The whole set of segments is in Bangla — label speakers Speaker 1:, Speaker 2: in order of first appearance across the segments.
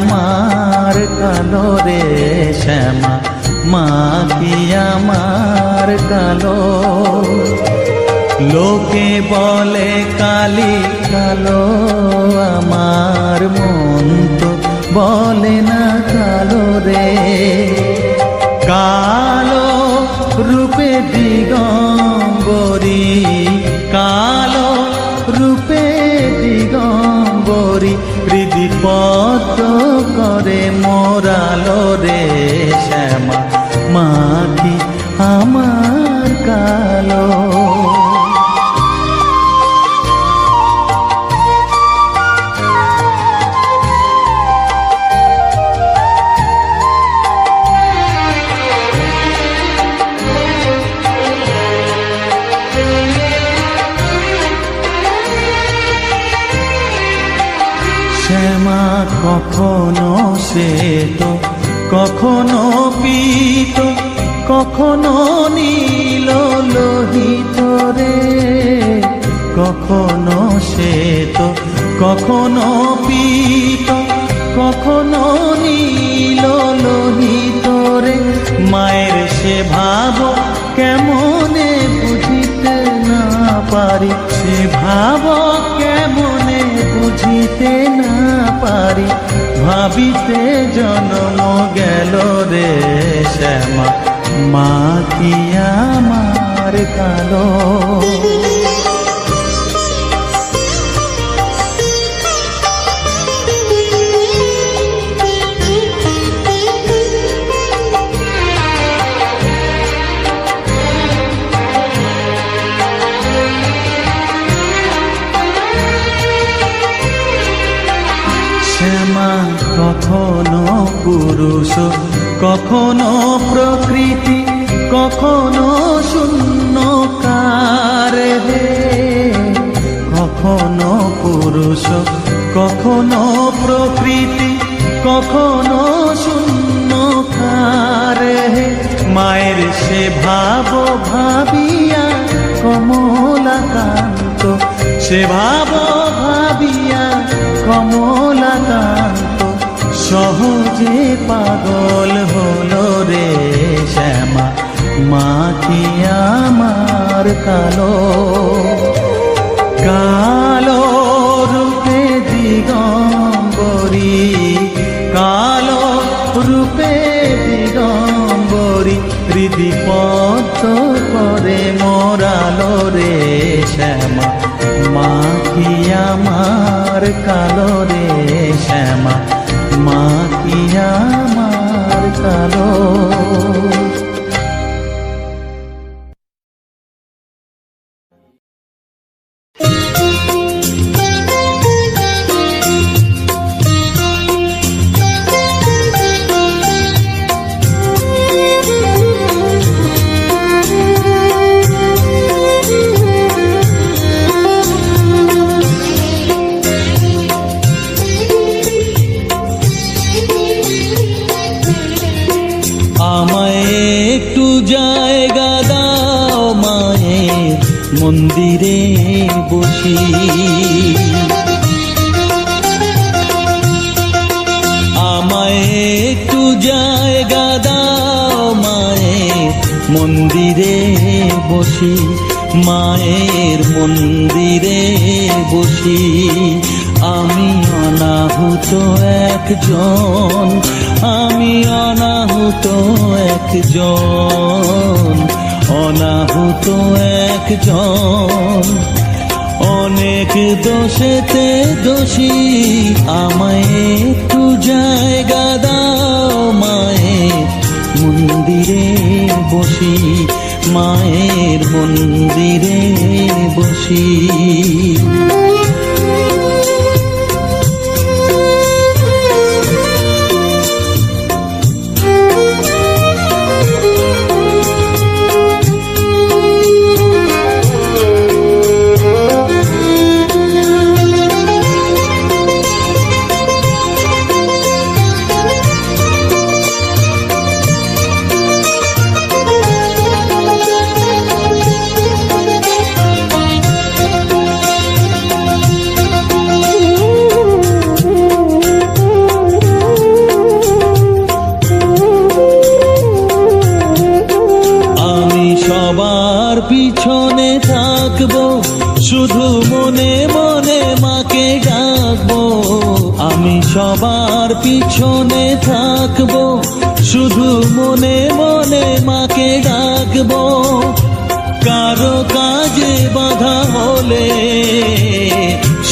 Speaker 1: আমার কালো রে শ্যামা, মা কি আমার কালো। লোকে বলে কালি কালো, আমার মন তো বলে না কালো রে। কালো রূপে দিগম্বরী, কালো রূপে দিগম্বরী, হৃদি পদ্ম করে মোরালো রে শ্যামা, মা কি আমার কালো। শ্যামা কখনো শ্বেত, কখনো পীত, কখনো নীল লোহিত রে। কখনো শ্বেত, কখনো পীত, কখনো নীল লোহিত রে। মায়ের সে ভাব কেমনে বুঝিতে না পারি, সে ভাব কেমনে বুঝিতে না পারি, ভাবিতে জন্ম গেল রে শ্যামা, মা কি আমার কালো। শ্যামা কখনো পুরুষ, কখনো প্রকৃতি, কখনো শূন্যকার হে। কখনো পুরুষ, কখনো প্রকৃতি, কখনো শূন্যকার হে। মায়ের সে ভাব ভাবিয়া কমলাকান্ত, সে ভাব ভাবিয়া কমলাকান্ত, সহজে পাগল হলো রে শ্যামা, মা কি আমার কালো। কালো রূপে দিগম্বরী, কালো রূপে দিগম্বরী, হৃদি পদ্ম করে মোরালো রে শ্যামা, মা কি আমার কালো রে শ্যামা, মা কি আমার কালো। মন্দিরে বসি, আমায় একটু জায়গা দাও মায়ের মন্দিরে বসি, মায়ের মন্দিরে বসি। আমি অনাহুত একজন, আমি অনাহুত একজন, অনাহুত একজন। অনেক দোষেতে দোষী, আমায় একটু জায়গা দাও মায়ের মন্দিরে বসি, মায়ের মন্দিরে বসি। থাকবো, শুধু মনে মনে মাকে ডাকবো। আমি সবার পিছনে থাকবো, শুধু মনে মনে মাকে ডাকবো। কারো কাজে বাধা হলে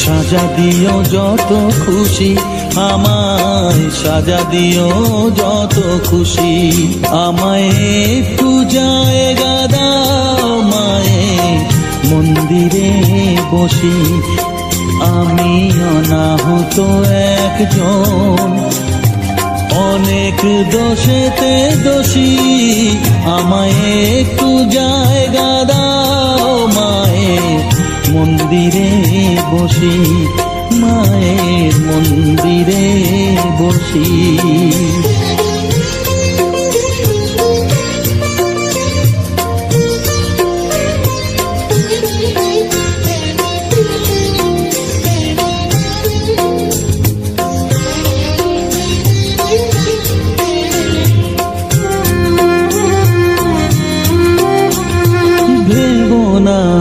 Speaker 1: সাজা দিও যত খুশি, আমায় সাজা দিও যত খুশি। আমায় একটু জায়গা দাও মায়ের মন্দিরে বসি। আমি অনাহুত একজন, অনেক দোষেতে দোষী। আমায় একটু জায়গা দাও মায়ের মন্দিরে বসি, মায়ের মন্দিরে বসি।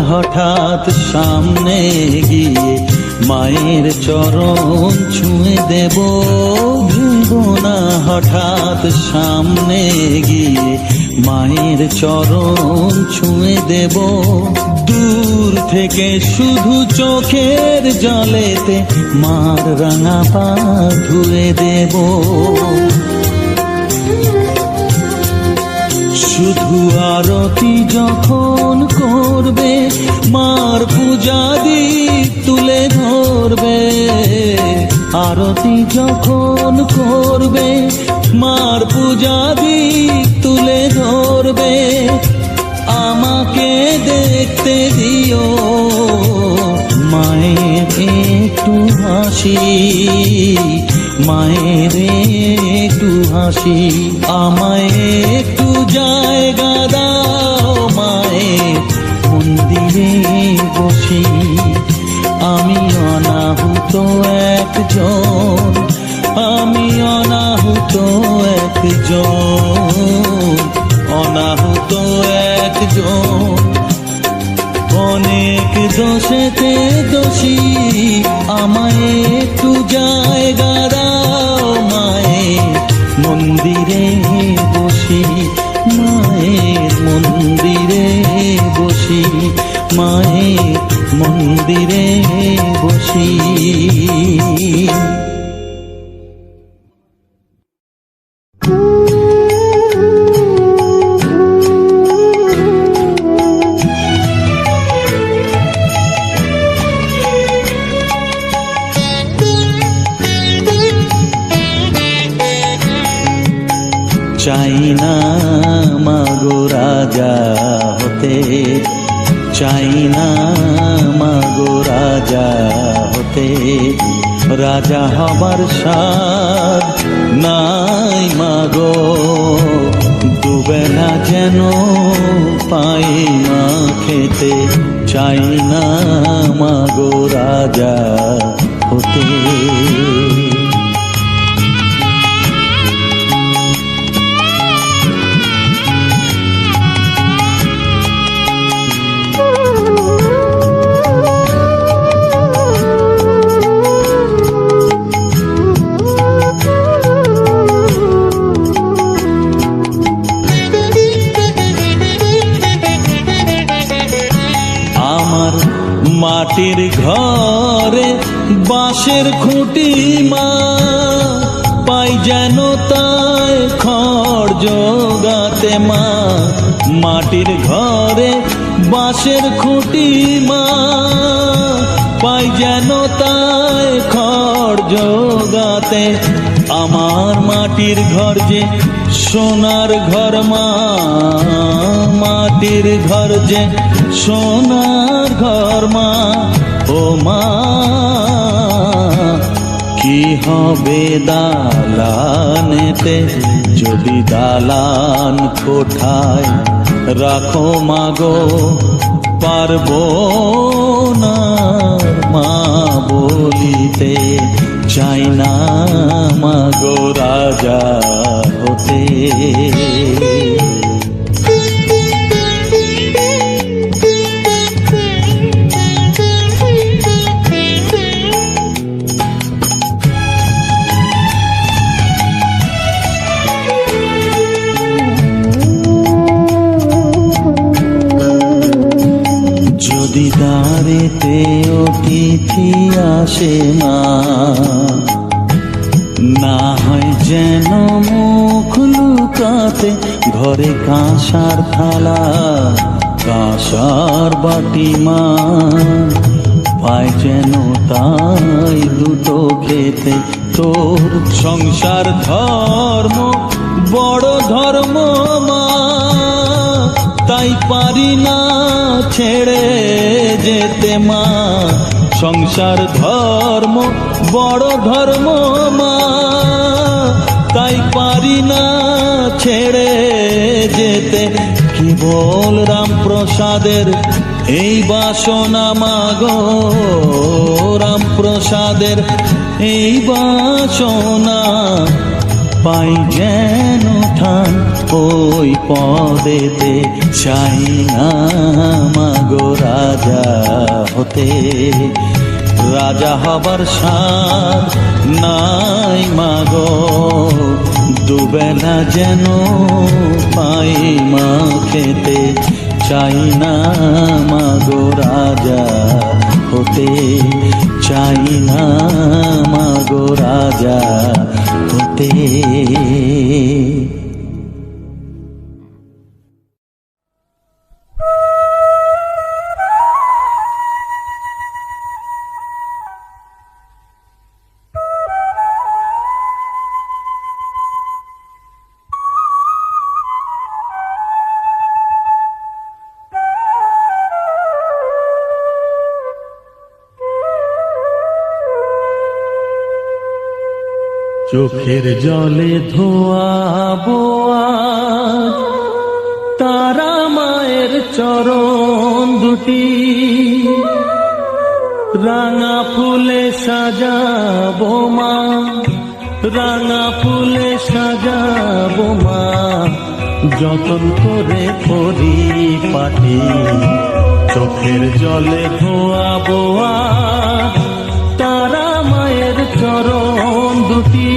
Speaker 1: হঠাৎ সামনে গিয়ে মায়ের চরণ ছুঁয়ে দেব। ভেবো না হঠাৎ সামনে গিয়ে মায়ের চরণ ছুঁয়ে দেব। দূর থেকে শুধু চোখের জলেতে মার রাঙা পা ধুয়ে দেব। শুধু আরতি যখন করবে মার পূজা দীপ তুলে ধরবে। আরতি যখন করবে মার পূজা দীপ তুলে ধরবে। আমাকে দেখতে দিও মায়ের একটু হাসি, মায়ের একটু হাসি। আমায় একটু জায়গা দাও মায়ের মন্দিরে বসি। আমি অনাহুত একজন, আমি অনাহুত একজন, অনাহুত একজন। অনেক দোষেতে দোষী। আমায় একটু জায়গা দাও মায়ের মন্দিরে বসি, মায়ের মন্দিরে বসি, মায়ের মন্দিরে বসি। চাই না মাগো রাজা হতে, চাই না মাগো রাজা হতে। রাজা হবার স্বাদ নাই মাগো, দুবেলা যেন পাই মা খেতে। চাই না মাগো রাজা হতে। মাটির ঘরে বাঁশের খুঁটি মা, পাই যেন তাই খড় জোগাতে মা। মাটির ঘরে বাঁশের খুঁটি মা, পাই যেন তাই খড় জোগাতে। আমার মাটির ঘর যে সোনার ঘর মা, মাটির ঘর যে সোনার ঘর মা। ও মা কি হবে দালানেতে যদি দালান কোঠায় রাখো মাগো, পারবো না মা বলিতে। চাই না মাগো রাজা হতে। বাড়িতে অতিথি আসে মা, না হয় যেন মুখ লুকাতে ঘরে কাঁসার থালা কাঁসার বাটি মা, পায় যেন তাই দুটো খেতে। তোর সংসার ধর্ম বড় ধর্ম মা, তাই পারি না ছেড়ে যেতে মা। সংসার ধর্ম বড় ধর্ম মা, তাই পারি না ছেড়ে যেতে। কেবল রামপ্রসাদের এই বাসনা মাগো, রামপ্রসাদের এই বাসনা, পাই যেন ঠান ওই পদেতে। চাই না মাগো রাজা হতে, রাজা হবার সাধ নাই মাগো, দুবেলা যেন পাই মা খেতে। চাই না মাগো রাজা হতে, চাই না মাগো রাজা হতে। চোখের জলে ধোয়াবো আজ তারা মায়ের চরণ দুটি, রাঙা ফুলে সাজাবো মা, রাঙা ফুলে সাজাবো মা, যতন করে পরিপাটি। চোখের জলে ধোয়াবো আজ তারা মায়ের চরণ দুটি,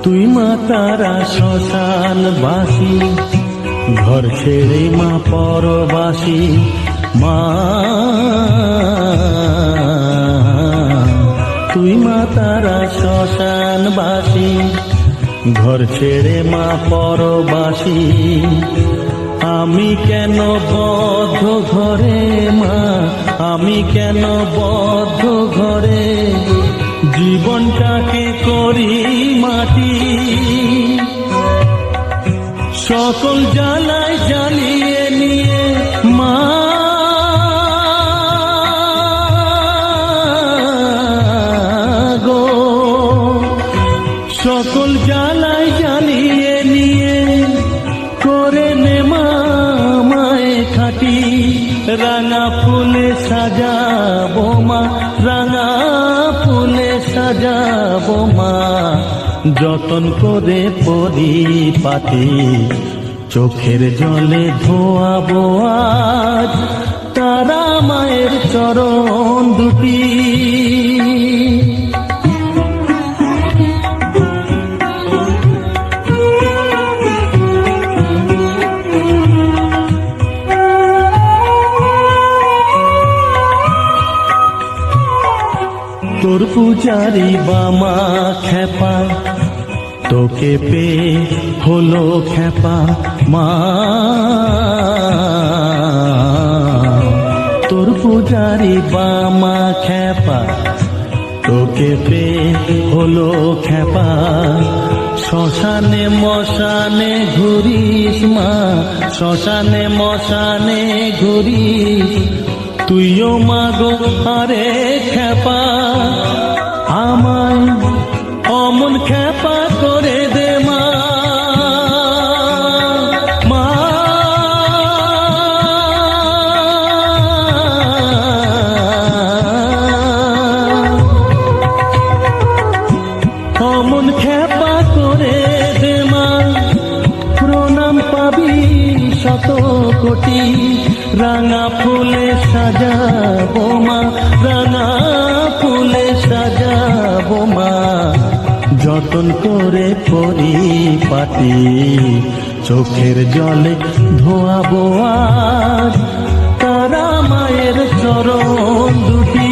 Speaker 1: তুই মা তারা শ্মশানবাসী, ঘর ছেড়ে মা পরবাসী মা, তুই মা তারা শ্মশানবাসী, ঘর ছেড়ে মা পরবাসী। আমি কেন বদ্ধ ঘরে মা, আমি কেন বদ্ধ ঘরে, জীবনটাকে করি মাটি। সকল জ্বালায় জ্বালিয়ে নিয়ে মা গো, সকল জ্বালায় জ্বালিয়ে নিয়ে করে নে মা মায়ে খাটি। রাঙা ফুলে সাজাবো মা, রাঙা ফুলে সাজাবো মা, যতন করে পরিপাটি। চোখের জলে ধোয়াবো আজ তারা মায়ের চরণ দুটি। তোর পূজারি বামা খেপা, তোকে পে হলো খেপা মা, তোর পূজারি বামা খেপা, তোকে পে হলো খেপা। শ্মশানে মশানে ঘুরিস মা, শ্মশানে মশানে ঘুরিস, তুইও মাগো আরে খেপা। আমায় অমন খেপা করে দে মা, মা অমন খেপা করে দে মা, প্রণাম পাবি শত কোটি। রাঙা ফুলে সাজাবো মা, রাঙা ফুলে সাজাবো মা, যতন করে পরিপাটি চোখের জলে ধোয়াবো আজ তারা মায়ের চরণ দুটি।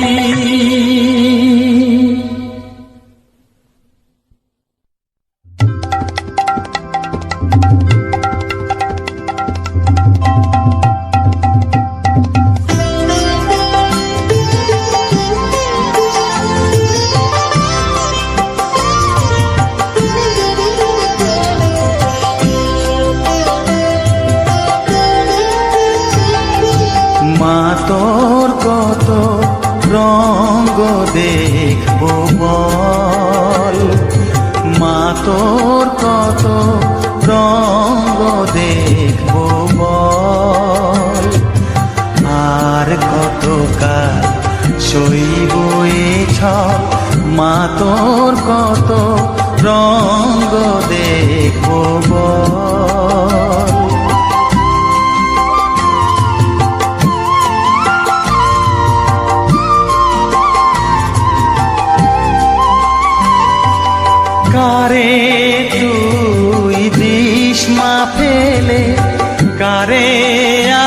Speaker 1: মা তোর কত রঙ্গ দেখবো বল, মা তোর কত রঙ্গ দেখবো বল, আর কত কাল সইব এ ছল, মা তোর কত রঙ্গ দেখবো বল। কারে তুই দিস মা ফেলে, কারে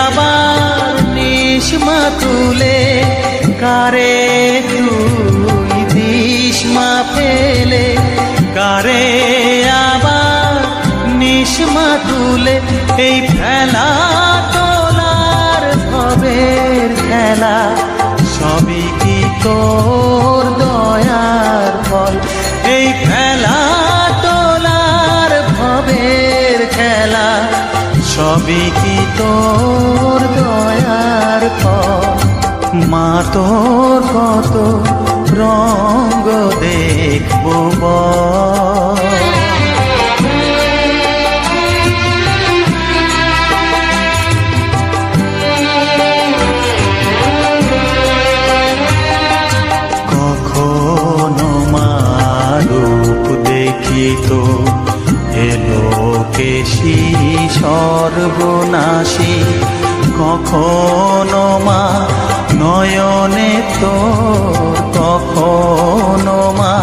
Speaker 1: আবার নিস মা তুলে, কারে তুই দিস মা ফেলে, কারে আবার নিস মা তুলে, এই খেলা তোলার ভবের খেলা সবই কি তোর দয়ার ফল, এই খেলা তোলার ভবের খেলা সবই কি তোর দয়ার ফল। মা তোর কত রঙ্গ দেখবো বল। তো এলো কেশি সর্বনাশী, কখনো মা নয়নে তোর, কখনো মা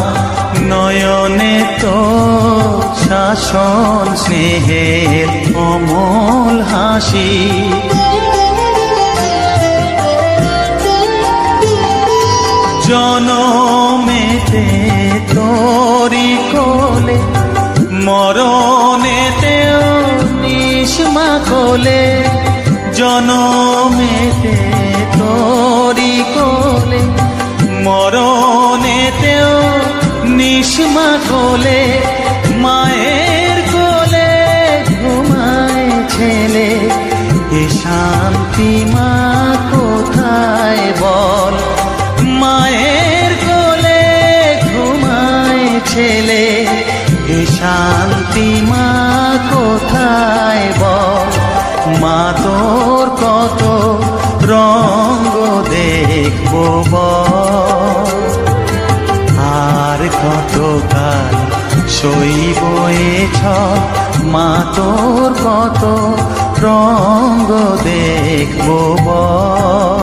Speaker 1: নয়নে তোর শাসন স্নেহের অমল হাসি। জনমেতে তোরি কোলে, মরণেতেও নিস মা কোলে, জনমেতে তোরি কোলে, মরণেতেও নিস মা কোলে, মায়ের কোলে ঘুমায় ছেলে, এ শান্তি মা কোথায় বল, মায়ের কোলে ঘুমায় ছেলে, এ শান্তি মা কোথায় বল। মা তোর কত রঙ্গ দেখবো বল, আর কত কাল সইব এ ছল, মা তোর কত রঙ্গ দেখবো বল।